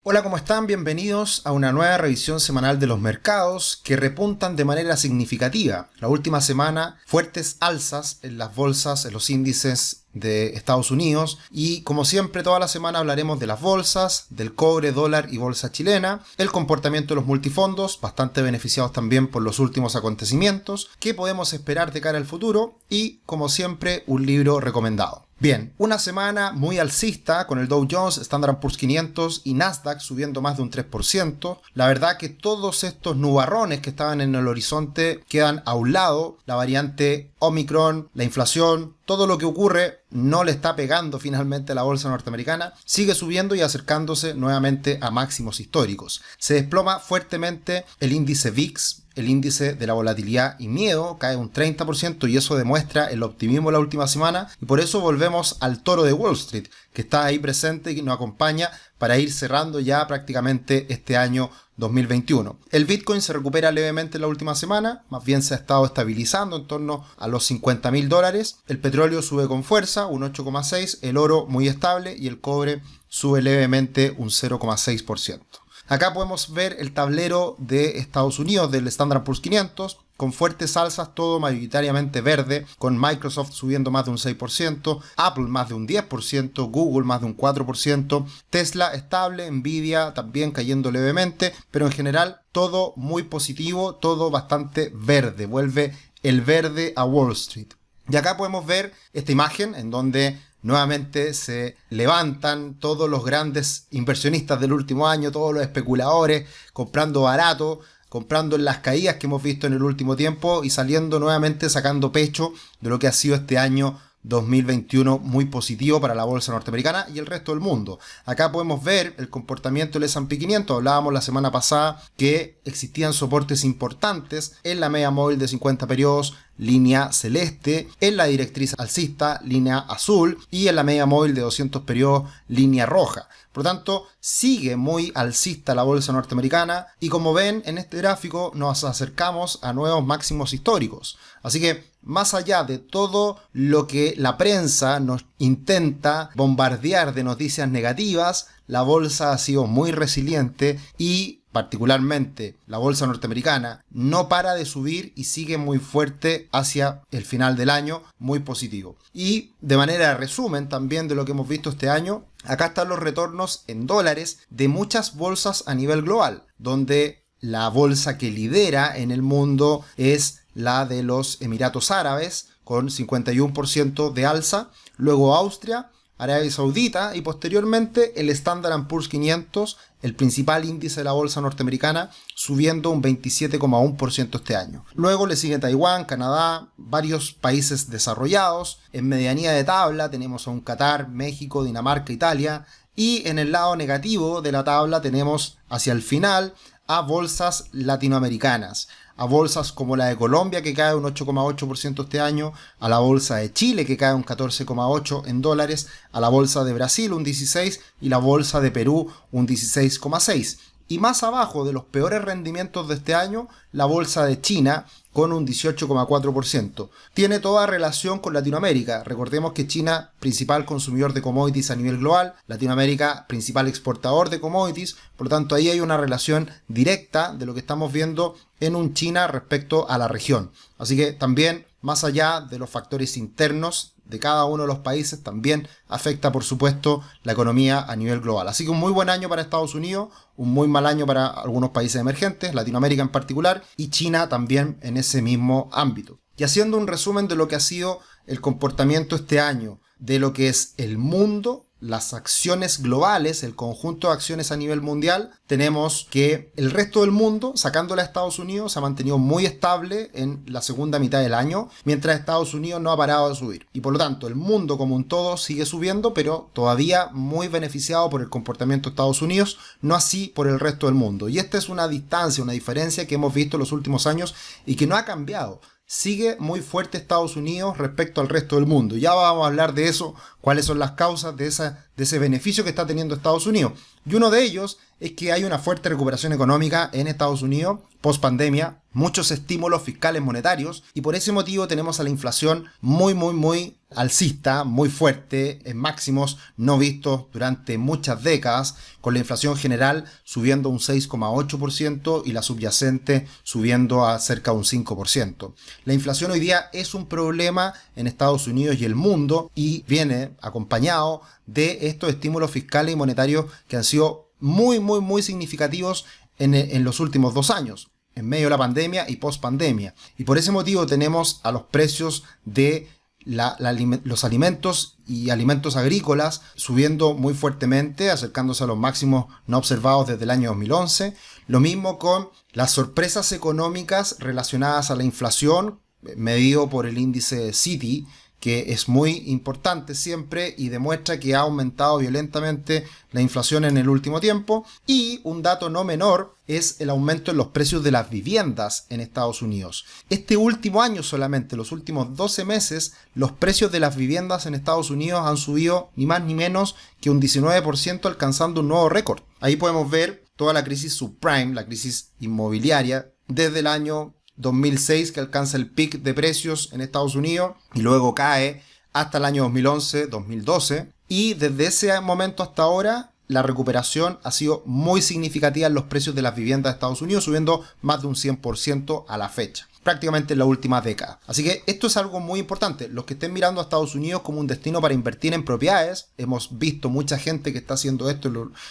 Hola, ¿cómo están? Bienvenidos a una nueva revisión semanal de los mercados que repuntan de manera significativa. La última semana, fuertes alzas en las bolsas, en los índices de Estados Unidos y como siempre toda la semana hablaremos de las bolsas, del cobre, dólar y bolsa chilena, el comportamiento de los multifondos, bastante beneficiados también por los últimos acontecimientos, qué podemos esperar de cara al futuro y como siempre un libro recomendado. Bien, una semana muy alcista con el Dow Jones, Standard & Poor's 500 y Nasdaq subiendo más de un 3%. La verdad que todos estos nubarrones que estaban en el horizonte quedan a un lado. La variante Omicron, la inflación, todo lo que ocurre no le está pegando finalmente a la bolsa norteamericana. Sigue subiendo y acercándose nuevamente a máximos históricos. Se desploma fuertemente el índice VIX. El índice de la volatilidad y miedo cae un 30% y eso demuestra el optimismo de la última semana y por eso volvemos al toro de Wall Street que está ahí presente y que nos acompaña para ir cerrando ya prácticamente este año 2021. El Bitcoin se recupera levemente en la última semana, más bien se ha estado estabilizando en torno a los $50.000. El petróleo sube con fuerza, un 8,6%, el oro muy estable y el cobre sube levemente un 0,6%. Acá podemos ver el tablero de Estados Unidos del Standard & Poor's 500 con fuertes alzas, todo mayoritariamente verde, con Microsoft subiendo más de un 6%, Apple más de un 10%, Google más de un 4%, Tesla estable, Nvidia también cayendo levemente, pero en general todo muy positivo, todo bastante verde, vuelve el verde a Wall Street. Y acá podemos ver esta imagen en donde nuevamente se levantan todos los grandes inversionistas del último año, todos los especuladores comprando barato, comprando en las caídas que hemos visto en el último tiempo y saliendo nuevamente sacando pecho de lo que ha sido este año 2021 muy positivo para la bolsa norteamericana y el resto del mundo. Acá podemos ver el comportamiento del S&P 500. Hablábamos la semana pasada que existían soportes importantes en la media móvil de 50 periodos, línea celeste, en la directriz alcista, línea azul, y en la media móvil de 200 periodos, línea roja. Por lo tanto, sigue muy alcista la bolsa norteamericana y como ven en este gráfico nos acercamos a nuevos máximos históricos. Así que más allá de todo lo que la prensa nos intenta bombardear de noticias negativas, la bolsa ha sido muy resiliente y particularmente la bolsa norteamericana no para de subir y sigue muy fuerte hacia el final del año, muy positivo. Y de manera de resumen también de lo que hemos visto este año, acá están los retornos en dólares de muchas bolsas a nivel global, donde la bolsa que lidera en el mundo es la de los Emiratos Árabes con 51% de alza, luego Austria, Arabia Saudita y posteriormente el Standard & Poor's 500, el principal índice de la bolsa norteamericana, subiendo un 27,1% este año. Luego le sigue Taiwán, Canadá, varios países desarrollados. En medianía de tabla tenemos a un Qatar, México, Dinamarca, Italia. Y en el lado negativo de la tabla tenemos hacia el final a bolsas latinoamericanas, a bolsas como la de Colombia que cae un 8,8% este año, a la bolsa de Chile que cae un 14,8% en dólares, a la bolsa de Brasil un 16% y la bolsa de Perú un 16,6%. Y más abajo de los peores rendimientos de este año, la bolsa de China con un 18,4%. Tiene toda relación con Latinoamérica. Recordemos que China, principal consumidor de commodities a nivel global, Latinoamérica, principal exportador de commodities, por lo tanto ahí hay una relación directa de lo que estamos viendo en un China respecto a la región. Así que también, más allá de los factores internos de cada uno de los países, también afecta por supuesto la economía a nivel global. Así que un muy buen año para Estados Unidos, un muy mal año para algunos países emergentes, Latinoamérica en particular, y China también en ese mismo ámbito. Y haciendo un resumen de lo que ha sido el comportamiento este año, de lo que es el mundo, las acciones globales, el conjunto de acciones a nivel mundial, tenemos que el resto del mundo, sacándole a Estados Unidos, se ha mantenido muy estable en la segunda mitad del año, mientras Estados Unidos no ha parado de subir. Y por lo tanto, el mundo como un todo sigue subiendo, pero todavía muy beneficiado por el comportamiento de Estados Unidos, no así por el resto del mundo. Y esta es una distancia, una diferencia que hemos visto en los últimos años y que no ha cambiado. Sigue muy fuerte Estados Unidos respecto al resto del mundo. Ya vamos a hablar de eso, cuáles son las causas de de ese beneficio que está teniendo Estados Unidos. Y uno de ellos es que hay una fuerte recuperación económica en Estados Unidos post pandemia, muchos estímulos fiscales monetarios, y por ese motivo tenemos a la inflación muy alcista, muy fuerte, en máximos no vistos durante muchas décadas, con la inflación general subiendo un 6,8% y la subyacente subiendo a cerca de un 5%. La inflación hoy día es un problema en Estados Unidos y el mundo, y viene acompañado de estos estímulos fiscales y monetarios que han sido muy significativos en los últimos 2 años, en medio de la pandemia y post pandemia. Y por ese motivo tenemos a los precios de los alimentos y alimentos agrícolas subiendo muy fuertemente, acercándose a los máximos no observados desde el año 2011. Lo mismo con las sorpresas económicas relacionadas a la inflación, medido por el índice Citi, que es muy importante siempre y demuestra que ha aumentado violentamente la inflación en el último tiempo. Y un dato no menor es el aumento en los precios de las viviendas en Estados Unidos. Este último año solamente, los últimos 12 meses, los precios de las viviendas en Estados Unidos han subido ni más ni menos que un 19%, alcanzando un nuevo récord. Ahí podemos ver toda la crisis subprime, la crisis inmobiliaria, desde el año 2006, que alcanza el pic de precios en Estados Unidos y luego cae hasta el año 2011, 2012, y desde ese momento hasta ahora la recuperación ha sido muy significativa en los precios de las viviendas de Estados Unidos, subiendo más de un 100% a la fecha, prácticamente en la última década. Así que esto es algo muy importante. Los que estén mirando a Estados Unidos como un destino para invertir en propiedades, hemos visto mucha gente que está haciendo esto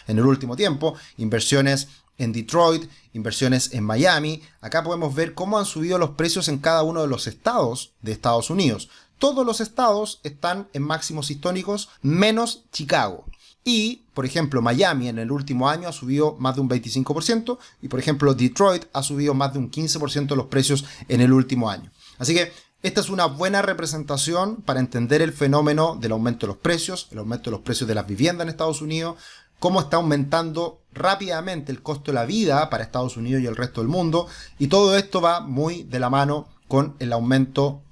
en el último tiempo, inversiones en Detroit, inversiones en Miami. Acá podemos ver cómo han subido los precios en cada uno de los estados de Estados Unidos. Todos los estados están en máximos históricos, menos Chicago. Y, por ejemplo, Miami en el último año ha subido más de un 25%, y por ejemplo Detroit ha subido más de un 15% los precios en el último año. Así que esta es una buena representación para entender el fenómeno del aumento de los precios, el aumento de los precios de las viviendas en Estados Unidos, cómo está aumentando rápidamente el costo de la vida para Estados Unidos y el resto del mundo, y todo esto va muy de la mano con el aumento,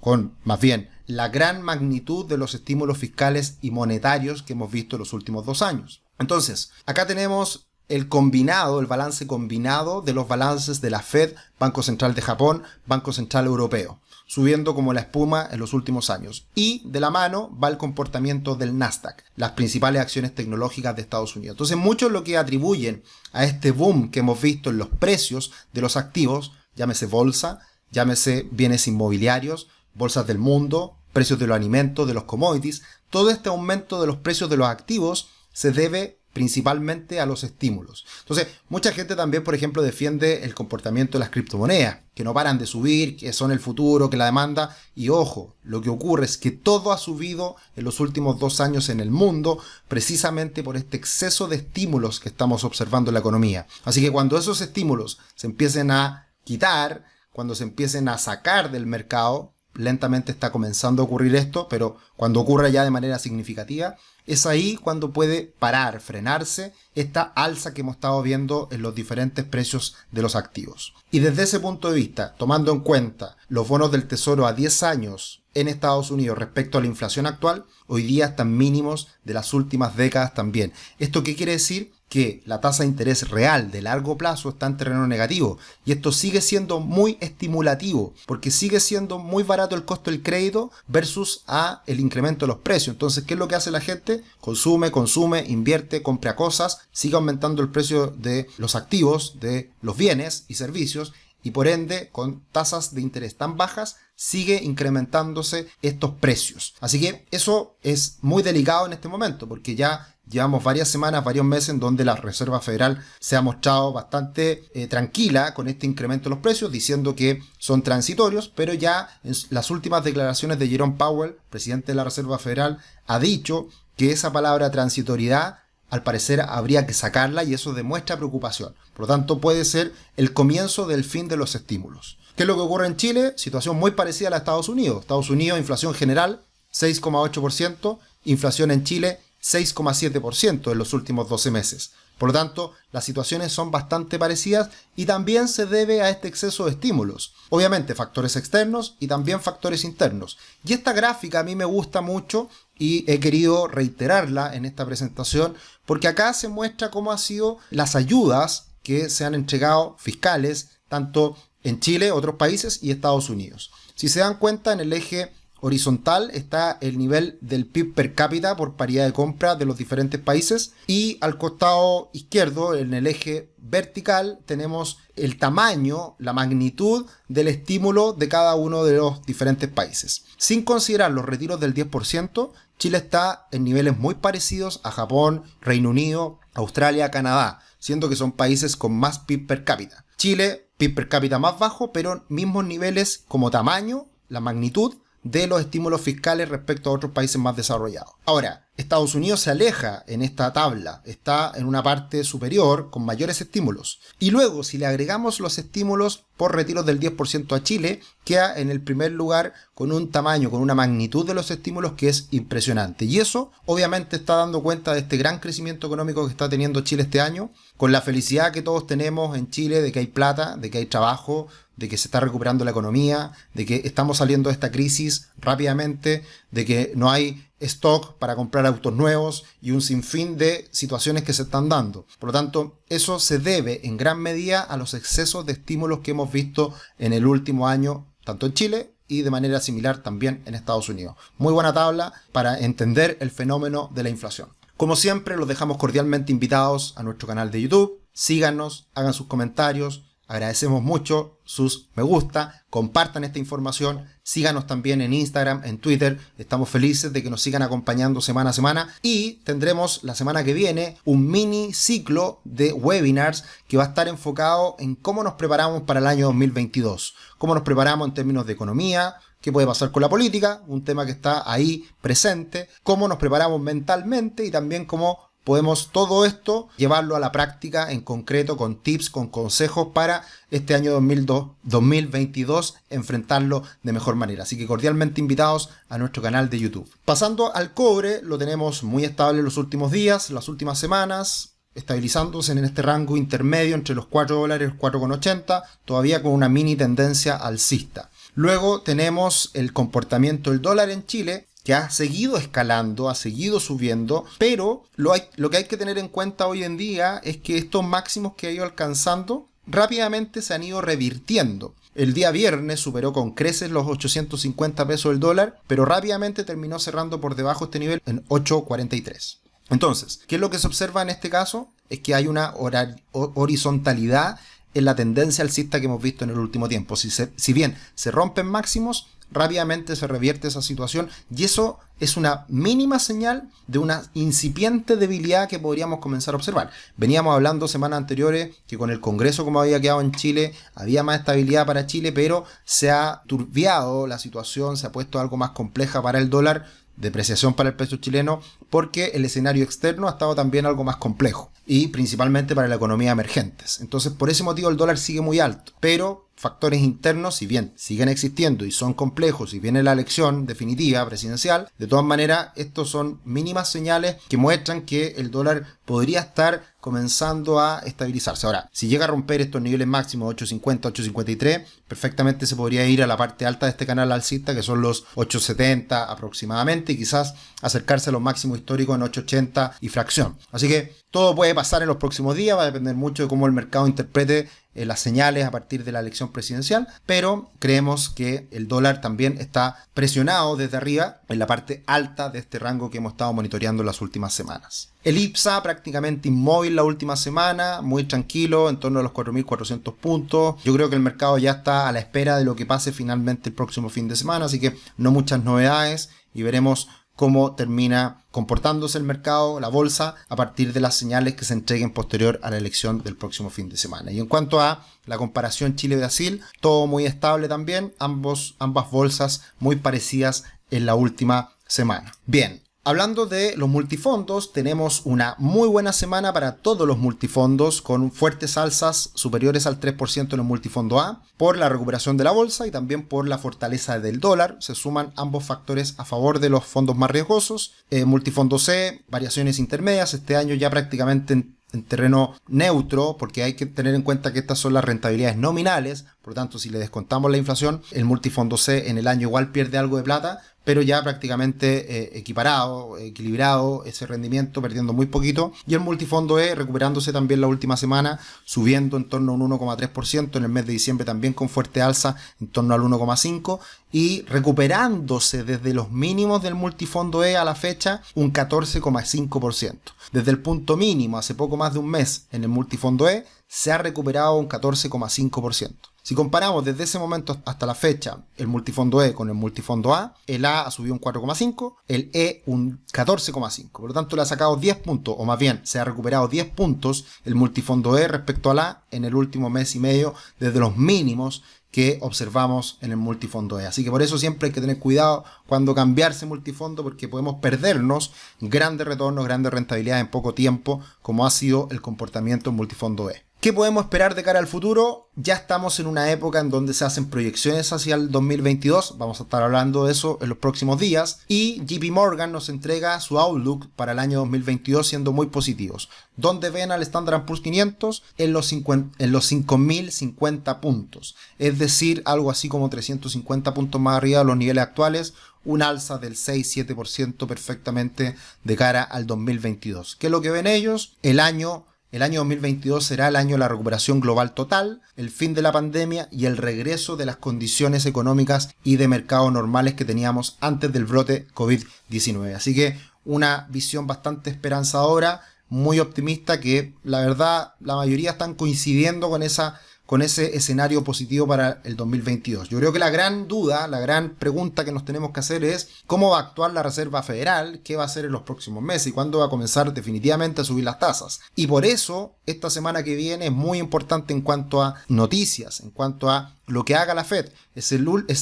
más bien la gran magnitud de los estímulos fiscales y monetarios que hemos visto en los últimos 2 años. Entonces, acá tenemos el balance combinado de los balances de la Fed, Banco Central de Japón, Banco Central Europeo, subiendo como la espuma en los últimos años. Y de la mano va el comportamiento del Nasdaq, las principales acciones tecnológicas de Estados Unidos. Entonces, muchos lo que atribuyen a este boom que hemos visto en los precios de los activos, llámese bolsa, llámese bienes inmobiliarios, bolsas del mundo, precios de los alimentos, de los commodities, todo este aumento de los precios de los activos se debe principalmente a los estímulos. Entonces, mucha gente también, por ejemplo, defiende el comportamiento de las criptomonedas, que no paran de subir, que son el futuro, que la demanda. Y ojo, lo que ocurre es que todo ha subido en los últimos 2 años en el mundo, precisamente por este exceso de estímulos que estamos observando en la economía. Así que cuando esos estímulos se empiecen a quitar, cuando se empiecen a sacar del mercado, lentamente está comenzando a ocurrir esto, pero cuando ocurra ya de manera significativa, es ahí cuando puede frenarse esta alza que hemos estado viendo en los diferentes precios de los activos. Y desde ese punto de vista, tomando en cuenta los bonos del tesoro a 10 años en Estados Unidos respecto a la inflación actual, hoy día están mínimos de las últimas décadas también. ¿Esto qué quiere decir? Que la tasa de interés real de largo plazo está en terreno negativo, y esto sigue siendo muy estimulativo porque sigue siendo muy barato el costo del crédito versus a el incremento de los precios. Entonces, ¿qué es lo que hace la gente? Consume, invierte, compra cosas, sigue aumentando el precio de los activos, de los bienes y servicios, y por ende, con tasas de interés tan bajas, sigue incrementándose estos precios. Así que eso es muy delicado en este momento, porque ya llevamos varias semanas, varios meses en donde la Reserva Federal se ha mostrado bastante tranquila con este incremento de los precios, diciendo que son transitorios, pero ya en las últimas declaraciones de Jerome Powell, presidente de la Reserva Federal, ha dicho que esa palabra transitoriedad al parecer habría que sacarla, y eso demuestra preocupación. Por lo tanto, puede ser el comienzo del fin de los estímulos. ¿Qué es lo que ocurre en Chile? Situación muy parecida a la de Estados Unidos. Estados Unidos, inflación general 6,8%, inflación en Chile 6,7% en los últimos 12 meses. Por lo tanto, las situaciones son bastante parecidas y también se debe a este exceso de estímulos. Obviamente, factores externos y también factores internos. Y esta gráfica a mí me gusta mucho y he querido reiterarla en esta presentación porque acá se muestra cómo han sido las ayudas que se han entregado fiscales tanto en Chile, otros países y Estados Unidos. Si se dan cuenta, en el eje horizontal está el nivel del PIB per cápita por paridad de compra de los diferentes países y al costado izquierdo, en el eje vertical, tenemos el tamaño, la magnitud del estímulo de cada uno de los diferentes países. Sin considerar los retiros del 10%, Chile está en niveles muy parecidos a Japón, Reino Unido, Australia, Canadá, siendo que son países con más PIB per cápita. Chile, PIB per cápita más bajo, pero mismos niveles como tamaño, la magnitud de los estímulos fiscales respecto a otros países más desarrollados. Ahora, Estados Unidos se aleja en esta tabla, está en una parte superior con mayores estímulos. Y luego, si le agregamos los estímulos por retiros del 10% a Chile, queda en el primer lugar con un tamaño, con una magnitud de los estímulos que es impresionante. Y eso obviamente está dando cuenta de este gran crecimiento económico que está teniendo Chile este año, con la felicidad que todos tenemos en Chile de que hay plata, de que hay trabajo, de que se está recuperando la economía, de que estamos saliendo de esta crisis rápidamente, de que no hay stock para comprar autos nuevos y un sinfín de situaciones que se están dando. Por lo tanto, eso se debe en gran medida a los excesos de estímulos que hemos visto en el último año, tanto en Chile y de manera similar también en Estados Unidos. Muy buena tabla para entender el fenómeno de la inflación. Como siempre, los dejamos cordialmente invitados a nuestro canal de YouTube. Síganos, hagan sus comentarios. Agradecemos mucho sus me gusta, compartan esta información, síganos también en Instagram, en Twitter, estamos felices de que nos sigan acompañando semana a semana y tendremos la semana que viene un mini ciclo de webinars que va a estar enfocado en cómo nos preparamos para el año 2022, cómo nos preparamos en términos de economía, qué puede pasar con la política, un tema que está ahí presente, cómo nos preparamos mentalmente y también cómo podemos todo esto llevarlo a la práctica en concreto con tips, con consejos para este año 2022 enfrentarlo de mejor manera. Así que cordialmente invitados a nuestro canal de YouTube. Pasando al cobre, lo tenemos muy estable en los últimos días, las últimas semanas, estabilizándose en este rango intermedio entre los $4 y los 4,80, todavía con una mini tendencia alcista. Luego tenemos el comportamiento del dólar en Chile, que ha seguido escalando, ha seguido subiendo, pero lo que hay que tener en cuenta hoy en día es que estos máximos que ha ido alcanzando rápidamente se han ido revirtiendo. El día viernes superó con creces los 850 pesos el dólar, pero rápidamente terminó cerrando por debajo de este nivel en 8,43. Entonces, ¿qué es lo que se observa en este caso? Es que hay una horizontalidad en la tendencia alcista que hemos visto en el último tiempo. Si bien se rompen máximos, rápidamente se revierte esa situación y eso es una mínima señal de una incipiente debilidad que podríamos comenzar a observar. Veníamos hablando semanas anteriores que con el Congreso como había quedado en Chile había más estabilidad para Chile, pero se ha turbiado la situación, se ha puesto algo más compleja para el dólar, depreciación para el peso chileno, porque el escenario externo ha estado también algo más complejo y principalmente para la economía emergentes. Entonces por ese motivo el dólar sigue muy alto, pero factores internos, si bien siguen existiendo y son complejos y viene la elección definitiva presidencial, de todas maneras estos son mínimas señales que muestran que el dólar podría estar comenzando a estabilizarse. Ahora, si llega a romper estos niveles máximos 8.50, 8.53, perfectamente se podría ir a la parte alta de este canal alcista, que son los 8.70 aproximadamente, y quizás acercarse a los máximos históricos en 8.80 y fracción. Así que todo puede pasar en los próximos días, va a depender mucho de cómo el mercado interprete las señales a partir de la elección presidencial, pero creemos que el dólar también está presionado desde arriba en la parte alta de este rango que hemos estado monitoreando en las últimas semanas. El IPSA prácticamente inmóvil la última semana, muy tranquilo, en torno a los 4.400 puntos. Yo creo que el mercado ya está a la espera de lo que pase finalmente el próximo fin de semana, así que no muchas novedades y veremos cómo termina comportándose el mercado, la bolsa, a partir de las señales que se entreguen posterior a la elección del próximo fin de semana. Y en cuanto a la comparación Chile-Brasil, todo muy estable también, ambas bolsas muy parecidas en la última semana. Bien. Hablando de los multifondos, tenemos una muy buena semana para todos los multifondos con fuertes alzas superiores al 3% en el multifondo A por la recuperación de la bolsa y también por la fortaleza del dólar. Se suman ambos factores a favor de los fondos más riesgosos. Multifondo C, variaciones intermedias, este año ya prácticamente en terreno neutro, porque hay que tener en cuenta que estas son las rentabilidades nominales. Por lo tanto, si le descontamos la inflación, el multifondo C en el año igual pierde algo de plata, pero ya prácticamente equiparado, equilibrado ese rendimiento, perdiendo muy poquito. Y el multifondo E recuperándose también la última semana, subiendo en torno a un 1,3%, en el mes de diciembre también con fuerte alza, en torno al 1,5%, y recuperándose desde los mínimos del multifondo E a la fecha, un 14,5%. Desde el punto mínimo, hace poco más de un mes, en el multifondo E, se ha recuperado un 14,5%. Si comparamos desde ese momento hasta la fecha el multifondo E con el multifondo A, el A ha subido un 4,5, el E un 14,5. Por lo tanto, le ha sacado 10 puntos, o más bien, se ha recuperado 10 puntos el multifondo E respecto al A en el último mes y medio, desde los mínimos que observamos en el multifondo E. Así que por eso siempre hay que tener cuidado cuando cambiarse multifondo, porque podemos perdernos grandes retornos, grandes rentabilidades en poco tiempo, como ha sido el comportamiento en multifondo E. ¿Qué podemos esperar de cara al futuro? Ya estamos en una época en donde se hacen proyecciones hacia el 2022, vamos a estar hablando de eso en los próximos días, y JP Morgan nos entrega su outlook para el año 2022 siendo muy positivos. ¿Dónde ven al Standard & Poor's 500? En los 5.050 puntos, es decir, algo así como 350 puntos más arriba de los niveles actuales, un alza del 6-7% perfectamente de cara al 2022. ¿Qué es lo que ven ellos? El año 2022 será el año de la recuperación global total, el fin de la pandemia y el regreso de las condiciones económicas y de mercado normales que teníamos antes del brote COVID-19. Así que una visión bastante esperanzadora, muy optimista, que la verdad la mayoría están coincidiendo con ese escenario positivo para el 2022. Yo creo que la gran duda, la gran pregunta que nos tenemos que hacer es cómo va a actuar la Reserva Federal, qué va a hacer en los próximos meses y cuándo va a comenzar definitivamente a subir las tasas. Y por eso esta semana que viene es muy importante en cuanto a noticias, en cuanto a lo que haga la Fed. Es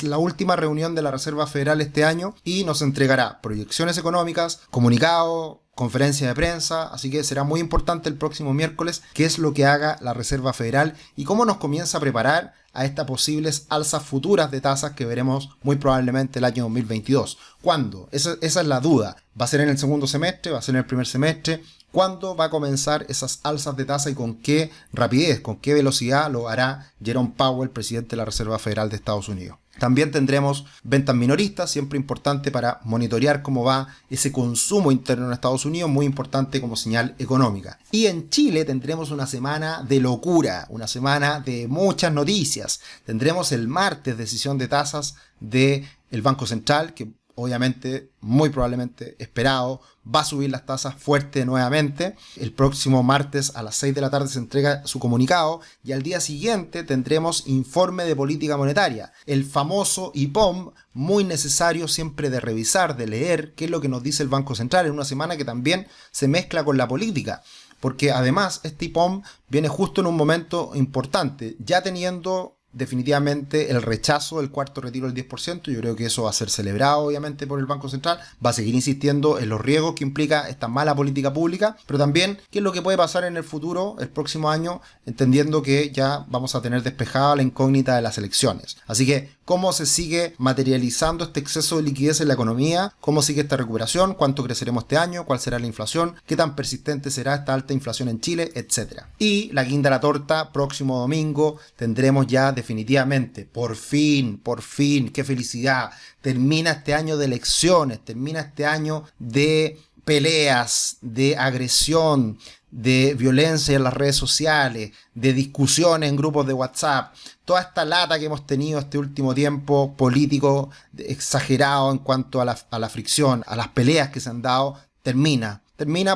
la última reunión de la Reserva Federal este año y nos entregará proyecciones económicas, comunicado, conferencia de prensa, así que será muy importante el próximo miércoles qué es lo que haga la Reserva Federal y cómo nos comienza a preparar a estas posibles alzas futuras de tasas que veremos muy probablemente el año 2022. ¿Cuándo? Esa es la duda. ¿Va a ser en el segundo semestre? ¿Va a ser en el primer semestre? ¿Cuándo va a comenzar esas alzas de tasa y con qué rapidez, con qué velocidad lo hará Jerome Powell, presidente de la Reserva Federal de Estados Unidos? También tendremos ventas minoristas, siempre importante para monitorear cómo va ese consumo interno en Estados Unidos, muy importante como señal económica. Y en Chile tendremos una semana de locura, una semana de muchas noticias. Tendremos el martes decisión de tasas del Banco Central, que obviamente, muy probablemente esperado, va a subir las tasas fuerte nuevamente. El próximo martes a las 6 de la tarde se entrega su comunicado y al día siguiente tendremos informe de política monetaria, el famoso IPOM, muy necesario siempre de revisar, de leer qué es lo que nos dice el Banco Central en una semana que también se mezcla con la política. Porque además este IPOM viene justo en un momento importante, ya teniendo definitivamente el rechazo del cuarto retiro del 10%, yo creo que eso va a ser celebrado obviamente por el Banco Central, va a seguir insistiendo en los riesgos que implica esta mala política pública, pero también qué es lo que puede pasar en el futuro, el próximo año, entendiendo que ya vamos a tener despejada la incógnita de las elecciones. Así que, ¿cómo se sigue materializando este exceso de liquidez en la economía? ¿Cómo sigue esta recuperación? ¿Cuánto creceremos este año? ¿Cuál será la inflación? ¿Qué tan persistente será esta alta inflación en Chile? Etcétera. Y la guinda de la torta, próximo domingo tendremos ya definitivamente, por fin, qué felicidad, termina este año de elecciones, termina este año de peleas, de agresión, de violencia en las redes sociales, de discusiones en grupos de WhatsApp, toda esta lata que hemos tenido este último tiempo político exagerado en cuanto a la fricción, a las peleas que se han dado, termina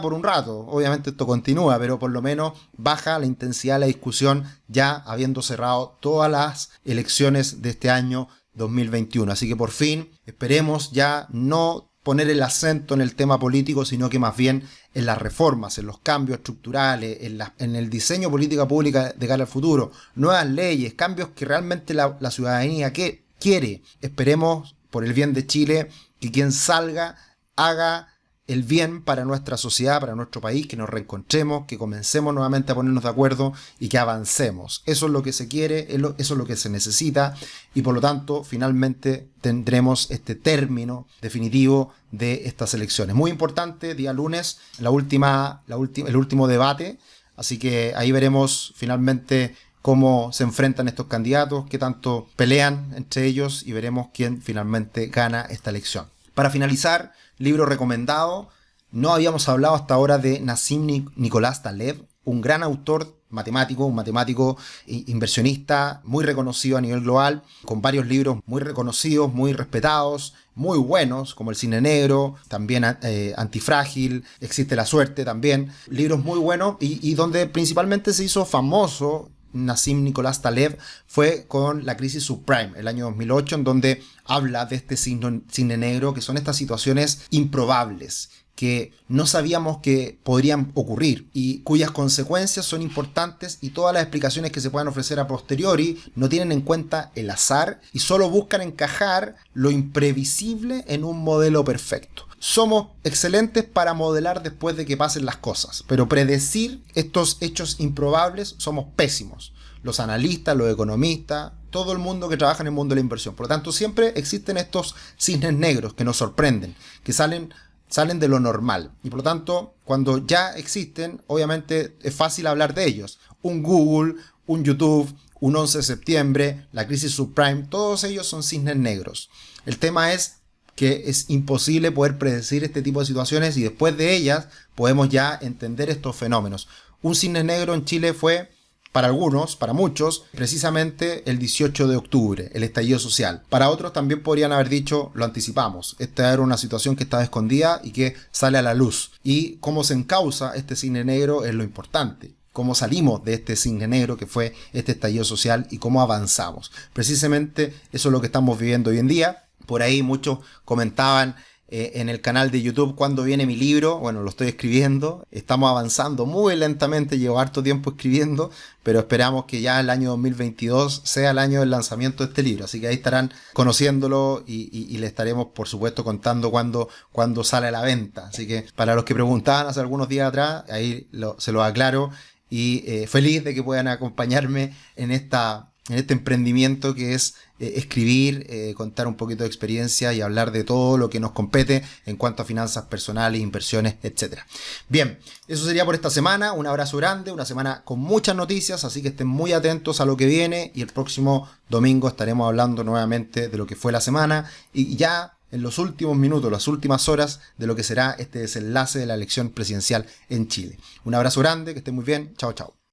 por un rato. Obviamente esto continúa, pero por lo menos baja la intensidad de la discusión ya habiendo cerrado todas las elecciones de este año 2021. Así que por fin esperemos ya no poner el acento en el tema político, sino que más bien en las reformas, en los cambios estructurales, en el diseño de política pública de cara al futuro, nuevas leyes, cambios que realmente la ciudadanía quiere. Esperemos, por el bien de Chile, que quien salga haga el bien para nuestra sociedad, para nuestro país, que nos reencontremos, que comencemos nuevamente a ponernos de acuerdo y que avancemos. Eso es lo que se quiere, eso es lo que se necesita y por lo tanto finalmente tendremos este término definitivo de estas elecciones. Muy importante, día lunes, el último debate Así que ahí veremos finalmente cómo se enfrentan estos candidatos, qué tanto pelean entre ellos y veremos quién finalmente gana esta elección. Para finalizar, libro recomendado. No habíamos hablado hasta ahora de Nassim Nicolás Taleb, un gran autor matemático, un matemático inversionista muy reconocido a nivel global, con varios libros muy reconocidos, muy respetados, muy buenos, como El Cisne Negro, también Antifrágil, Existe la Suerte también. Libros muy buenos y donde principalmente se hizo famoso Nassim Nicolás Taleb fue con la crisis subprime, el año 2008, en donde habla de este cisne negro, que son estas situaciones improbables, que no sabíamos que podrían ocurrir y cuyas consecuencias son importantes, y todas las explicaciones que se puedan ofrecer a posteriori no tienen en cuenta el azar y solo buscan encajar lo imprevisible en un modelo perfecto. Somos excelentes para modelar después de que pasen las cosas, pero predecir estos hechos improbables somos pésimos. Los analistas, los economistas, todo el mundo que trabaja en el mundo de la inversión. Por lo tanto, siempre existen estos cisnes negros que nos sorprenden, que salen de lo normal. Y por lo tanto, cuando ya existen, obviamente es fácil hablar de ellos. Un Google, un YouTube, un 11 de septiembre, la crisis subprime, todos ellos son cisnes negros. El tema es que es imposible poder predecir este tipo de situaciones y después de ellas podemos ya entender estos fenómenos. Un cisne negro en Chile fue, para algunos, para muchos, precisamente el 18 de octubre, el estallido social. Para otros también podrían haber dicho, lo anticipamos. Esta era una situación que estaba escondida y que sale a la luz. Y cómo se encausa este cisne negro es lo importante. Cómo salimos de este cisne negro que fue este estallido social y cómo avanzamos. Precisamente eso es lo que estamos viviendo hoy en día. Por ahí muchos comentaban en el canal de YouTube cuándo viene mi libro. Bueno, lo estoy escribiendo, estamos avanzando muy lentamente, llevo harto tiempo escribiendo, pero esperamos que ya el año 2022 sea el año del lanzamiento de este libro, así que ahí estarán conociéndolo y le estaremos por supuesto contando cuándo sale a la venta. Así que para los que preguntaban hace algunos días atrás, ahí se lo aclaro y feliz de que puedan acompañarme en este emprendimiento que es escribir, contar un poquito de experiencia y hablar de todo lo que nos compete en cuanto a finanzas personales, inversiones, etc. Bien, eso sería por esta semana. Un abrazo grande, una semana con muchas noticias, así que estén muy atentos a lo que viene y el próximo domingo estaremos hablando nuevamente de lo que fue la semana y ya en los últimos minutos, las últimas horas de lo que será este desenlace de la elección presidencial en Chile. Un abrazo grande, que estén muy bien. Chao, chao.